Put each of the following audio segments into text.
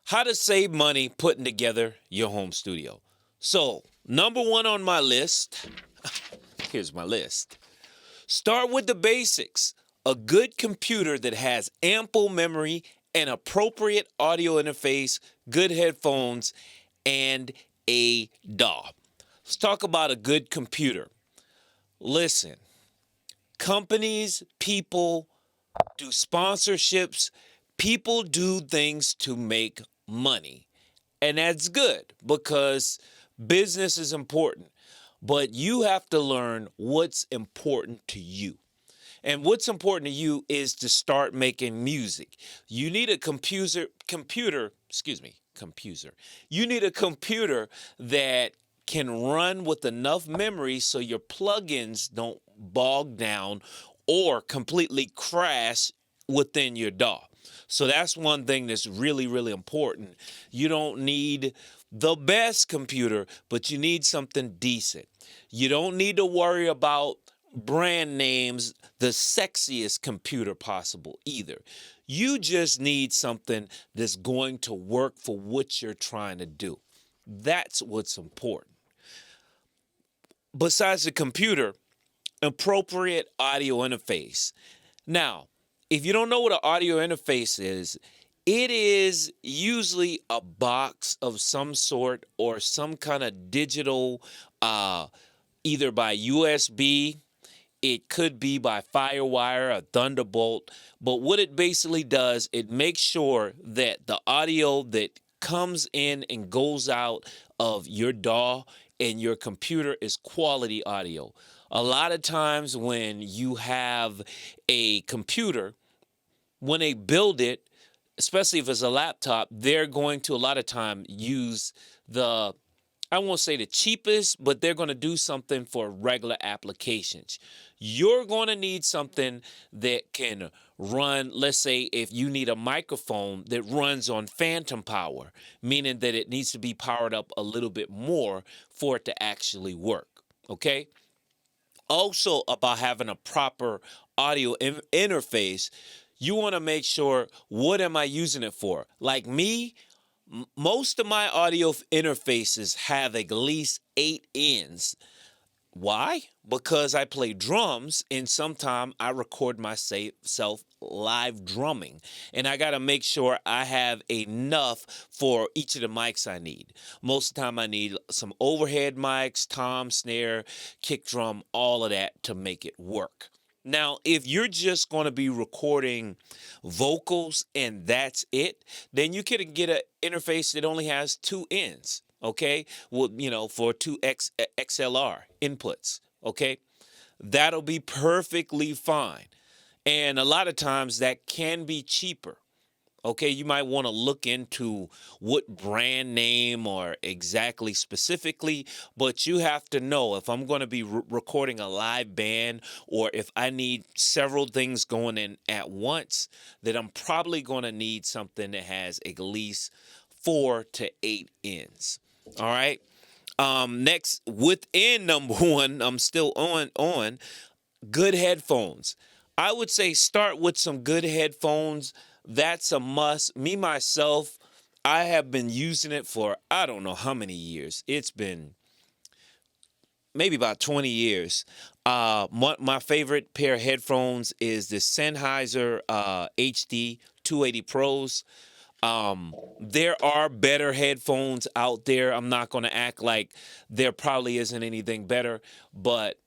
How to save money putting together your home studio. So, number one on my list, here's my list. Start with the basics. A good computer that has ample memory, an appropriate audio interface, good headphones, and a DAW. Let's talk about a good computer. Listen, companies, people do sponsorships, people do things to make money. And that's good because business is important. But you have to learn what's important to you. And what's important to you is to start making music. You need a computer. You need a computer that can run with enough memory so your plugins don't bog down or completely crash within your DAW. So that's one thing that's really, really important. You don't need the best computer, but you need something decent. You don't need to worry about brand names, the sexiest computer possible either. You just need something that's going to work for what you're trying to do. That's what's important. Besides the computer, appropriate audio interface. Now, if you don't know what an audio interface is, it is usually a box of some sort or some kind of digital, either by USB, it could be by Firewire, a Thunderbolt. But what it basically does, it makes sure that the audio that comes in and goes out of your DAW and your computer is quality audio. A lot of times when you have a computer, when they build it, especially if it's a laptop, they're going to a lot of time use the, I won't say the cheapest, but they're going to do something for regular applications. You're going to need something that can run, let's say if you need a microphone that runs on phantom power, meaning that it needs to be powered up a little bit more for it to actually work. Okay? Also, about having a proper audio interface, you want to make sure, what am I using it for? Like me, most of my audio interfaces have at least 8 ends. Why? Because I play drums and sometimes I record myself live drumming. And I got to make sure I have enough for each of the mics I need. Most of the time I need some overhead mics, tom, snare, kick drum, all of that to make it work. Now, if you're just going to be recording vocals and that's it, then you can get an interface that only has 2 ends. Okay, well, for two XLR inputs. Okay, that'll be perfectly fine. And a lot of times that can be cheaper. Okay, you might want to look into what brand name or exactly specifically, but you have to know if I'm going to be recording a live band or if I need several things going in at once, that I'm probably going to need something that has at least 4 to 8 ends. All right. Next, within number one, I'm still on good headphones. I would say start with some good headphones. That's a must. Me myself, I have been using it for I don't know how many years. It's been maybe about 20 years. My favorite pair of headphones is the Sennheiser HD 280 Pros. There are better headphones out there. I'm not going to act like there probably isn't anything better, but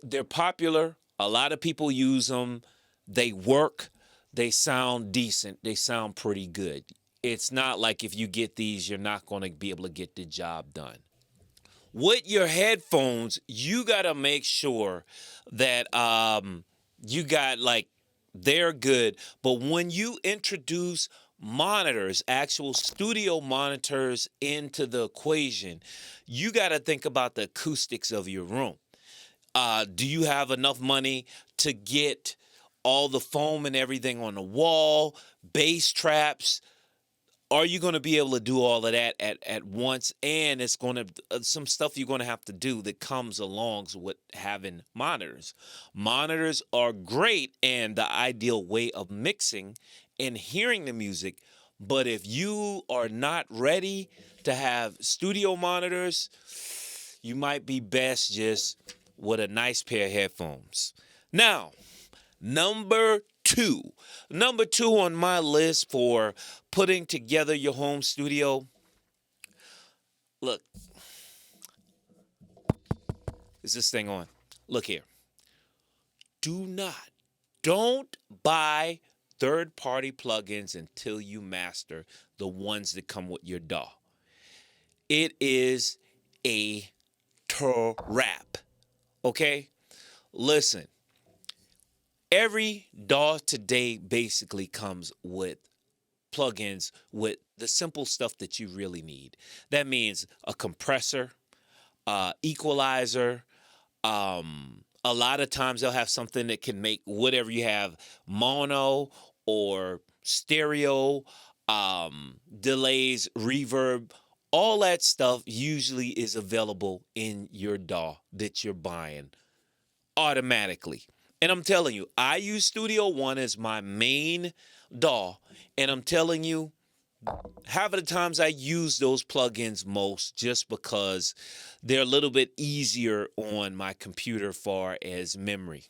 they're popular. A lot of people use them. They work. They sound decent. They sound pretty good. It's not like if you get these, you're not going to be able to get the job done. With your headphones, you got to make sure that you got like they're good. But when you introduce monitors, actual studio monitors into the equation, you got to think about the acoustics of your room. Do you have enough money to get all the foam and everything on the wall, bass traps? Are you going to be able to do all of that at once? And it's going to some stuff you're going to have to do that comes along with having monitors. Monitors are great and the ideal way of mixing and hearing the music. But if you are not ready to have studio monitors, you might be best just with a nice pair of headphones. Now, number two. Number two on my list for putting together your home studio. Look, is this thing on? Look here. Don't buy third party plugins until you master the ones that come with your DAW. It is a trap. Okay? Listen, every DAW today basically comes with plugins with the simple stuff that you really need. That means a compressor, equalizer. A lot of times they'll have something that can make whatever you have mono or stereo, delays, reverb. All that stuff usually is available in your DAW that you're buying automatically. And I'm telling you, I use Studio One as my main DAW, and I'm telling you, half of the times I use those plugins most just because they're a little bit easier on my computer far as memory.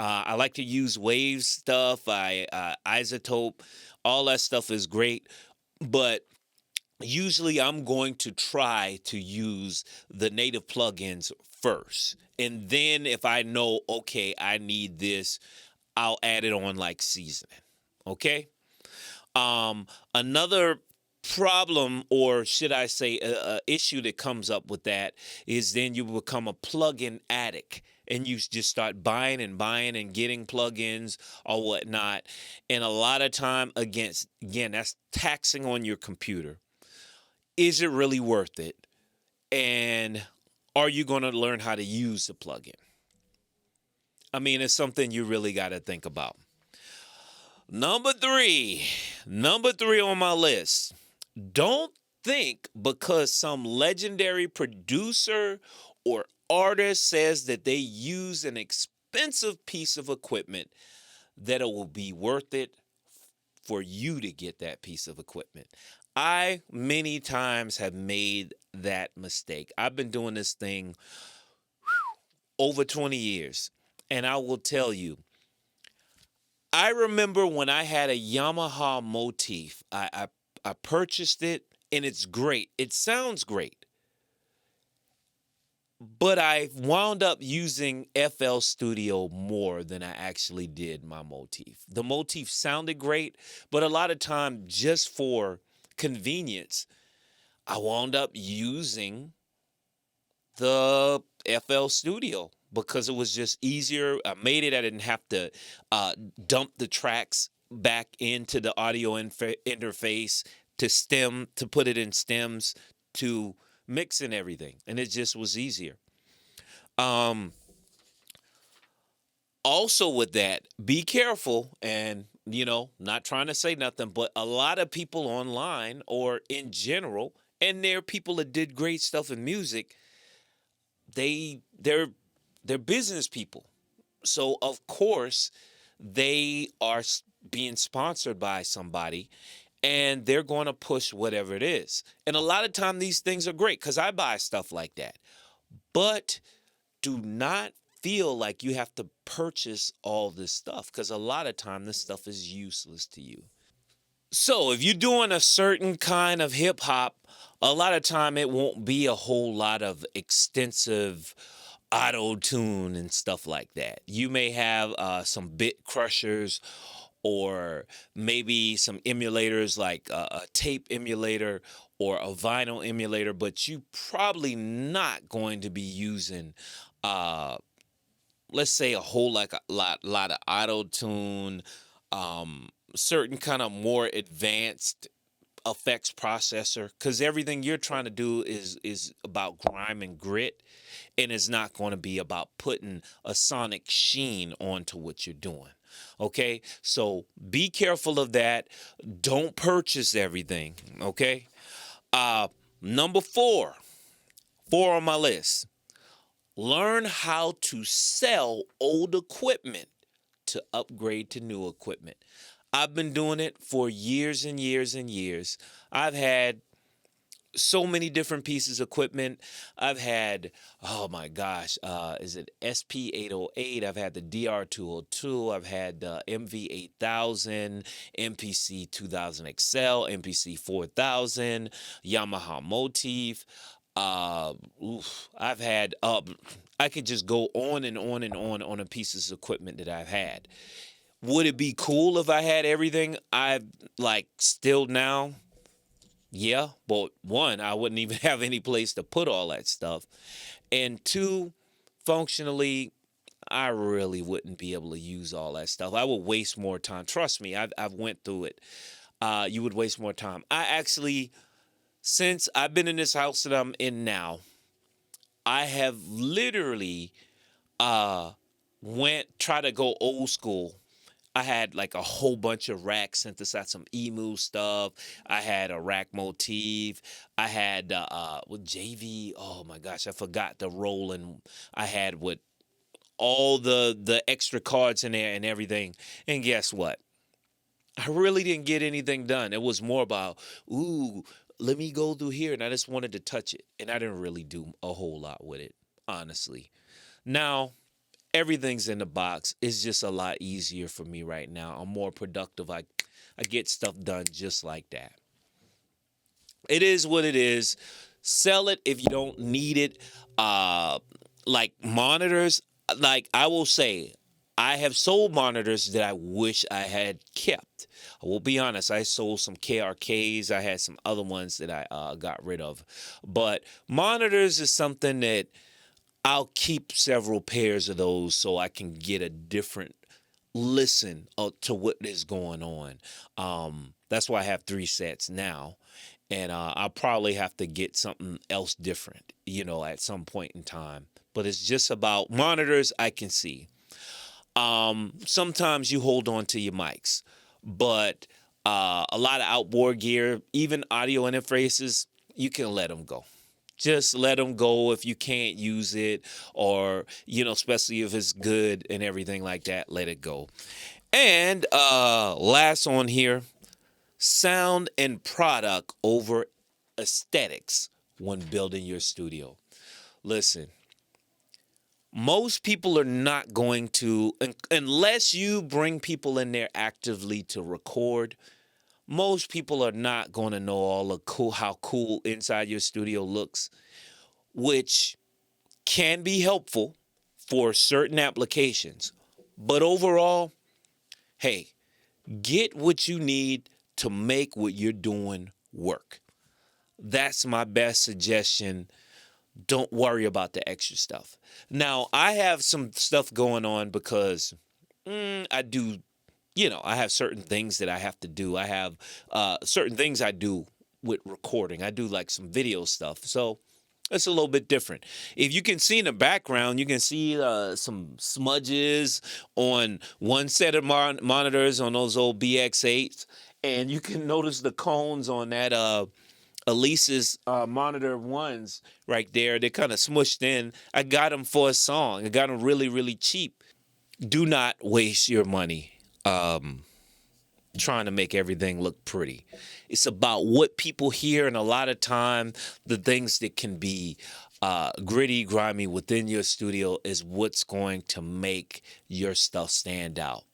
I like to use Wave stuff, Isotope, all that stuff is great, but usually I'm going to try to use the native plugins first. And then if I know, okay, I need this, I'll add it on like seasoning. Okay? Another problem, or should I say, issue that comes up with that is then you become a plugin addict and you just start buying and getting plugins or whatnot. And a lot of time, again, that's taxing on your computer. Is it really worth it? And are you going to learn how to use the plugin? I mean, it's something you really got to think about. Number three on my list. Don't think because some legendary producer or artist says that they use an expensive piece of equipment that it will be worth it for you to get that piece of equipment. I many times have made that mistake. I've been doing this thing over 20 years, and I will tell you, I remember when I had a Yamaha Motif. I purchased it, and it's great. It sounds great. But I wound up using FL Studio more than I actually did my Motif. The Motif sounded great, but a lot of time, just for convenience, I wound up using the FL Studio because it was just easier. I made it. I didn't have to dump the tracks back into the audio interface to put it in stems, to mix and everything. And it just was easier. Also with that, be careful, and not trying to say nothing, but a lot of people online or in general, and there are people that did great stuff in music, they're business people. So of course they are being sponsored by somebody, and they're going to push whatever it is. And a lot of time these things are great because I buy stuff like that. But do not feel like you have to purchase all this stuff, because a lot of time this stuff is useless to you. So if you're doing a certain kind of hip hop, a lot of time it won't be a whole lot of extensive auto tune and stuff like that. You may have some bit crushers, or maybe some emulators like a tape emulator or a vinyl emulator, but you probably not going to be using let's say a whole lot of auto tune, certain kind of more advanced effects processor, because everything you're trying to do is about grime and grit, and it's not going to be about putting a sonic sheen onto what you're doing. Okay, so be careful of that. Don't purchase everything. Okay. Number four on my list. Learn how to sell old equipment to upgrade to new equipment. I've been doing it for years and years and years. I've had so many different pieces of equipment. I've had, oh my gosh, is it SP808? I've had the DR202. I've had the MV8000, MPC 2000 XL, MPC 4000, Yamaha Motif. Uh, I've had, I could just go on and on and on the pieces of equipment that I've had. Would it be cool if I had everything I've like still now? Yeah, but one, I wouldn't even have any place to put all that stuff. And two, functionally, I really wouldn't be able to use all that stuff. I would waste more time. Trust me, I've went through it. You would waste more time. I actually, since I've been in this house that I'm in now, I have literally uh went try to go old school. I had like a whole bunch of rack synthesized, some emu stuff. I had a rack motif. I had with JV. Oh my gosh, I forgot the Roland. I had with all the extra cards in there and everything. And guess what? I really didn't get anything done. It was more about, ooh, let me go through here, and I just wanted to touch it, and I didn't really do a whole lot with it, honestly. Now everything's in the box. It's just a lot easier for me right now. I'm more productive. I get stuff done just like that. It is what it is. Sell it if you don't need it. Uh like monitors, like I will say, I have sold monitors that I wish I had kept. I will be honest, I sold some KRKs. I had some other ones that I got rid of. But monitors is something that I'll keep several pairs of those so I can get a different listen to what is going on. That's why I have three sets now, and I'll probably have to get something else different, at some point in time. But it's just about monitors I can see. Sometimes you hold on to your mics, but a lot of outboard gear, even audio interfaces, you can let them go. Just let them go if you can't use it, or especially if it's good and everything like that, let it go. And last on here, sound and product over aesthetics when building your studio. Listen, most people are not going to, unless you bring people in there actively to record. Most people are not going to know all the how cool inside your studio looks, which can be helpful for certain applications. But overall, hey, get what you need to make what you're doing work. That's my best suggestion. Don't worry about the extra stuff. Now, I have some stuff going on because I do, I have certain things that I have to do. I have certain things I do with recording. I do like some video stuff. So it's a little bit different. If you can see in the background, you can see some smudges on one set of monitors on those old BX8s. And you can notice the cones on that Elise's monitor ones right there. They're kind of smushed in. I got them for a song. I got them really, really cheap. Do not waste your money trying to make everything look pretty. It's about what people hear, and a lot of time, the things that can be gritty, grimy within your studio is what's going to make your stuff stand out.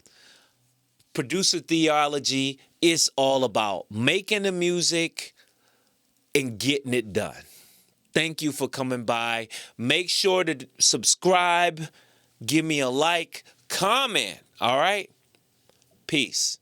Producer theology is all about making the music and getting it done. Thank you for coming by. Make sure to subscribe, give me a like, comment, all right? Peace.